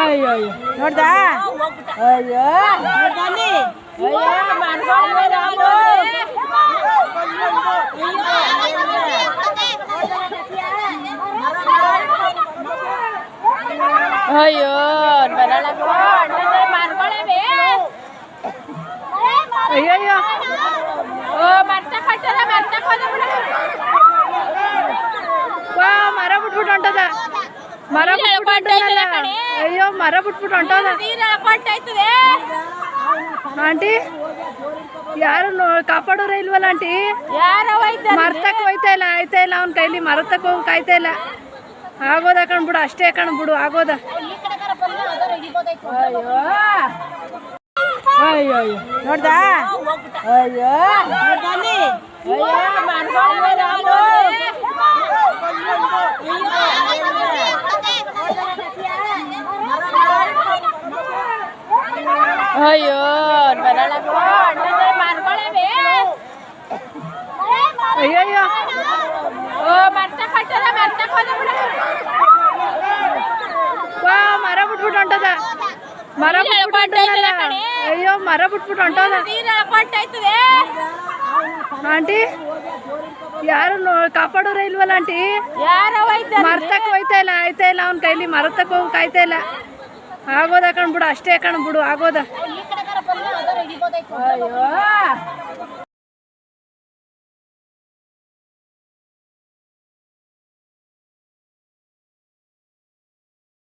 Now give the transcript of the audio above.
ಅಯ್ಯೋ ನೋಡ್ದ ಅಯ್ಯೋ ಅಯ್ಯೋ ಅಯ್ಯಯ್ಯೋ ಮರ ಬಿಟ್ಬಿಟ್ಟು ಹೊಂಟದ ಅಯ್ಯೋ ಮರ ಬಿಟ್ಬಿಟ್ಟು ಹೊಂಟದ ಆಂಟಿ ಯಾರು ಕಾಪಾಡೋರ ಇಲ್ವಲ್ಲ ಆಂಟಿ ಮರ್ತಕ್ ಹೋಯ್ತಾ ಇಲ್ಲ ಅವ್ನ ಕೈಲಿ ಮರತಕ್ ಹೋಗಿ ಕಾಯ್ತಾ ಇಲ್ಲ ಆಗೋದ ಕಣ್ಬಿಡು ಅಷ್ಟೇ ಕಣ್ಬಿಡು ಆಗೋದ ಅಯ್ಯೋ ಅಯ್ಯೋ ನೋಡ್ದ ಅಯ್ಯೋ ಅಯ್ಯೋ ಅಯ್ಯಯ್ಯೋ ಮರ ಬಿಟ್ಬಿಟ್ಟು ಹೊಂಟದ ಅಯ್ಯೋ ಮರ ಬಿಟ್ಬಿಟ್ಟು ಹೊಂಟದ ಆಂಟಿ ಯಾರು ಕಾಪಾಡೋರ ಇಲ್ವಲ್ಲ ಆಂಟಿ ಮರ್ತಕ್ ಹೋಯ್ತಾ ಇಲ್ಲ ಅವ್ನ ಕೈಲಿ ಮರತಕ್ ಹೋಗಿ ಕಾಯ್ತಾ ಇಲ್ಲ ಆಗೋದ ಕಣ್ಬಿಡು ಅಷ್ಟೇ ಕಣ್ಬಿಡು ಆಗೋದ ಅಯ್ಯೋ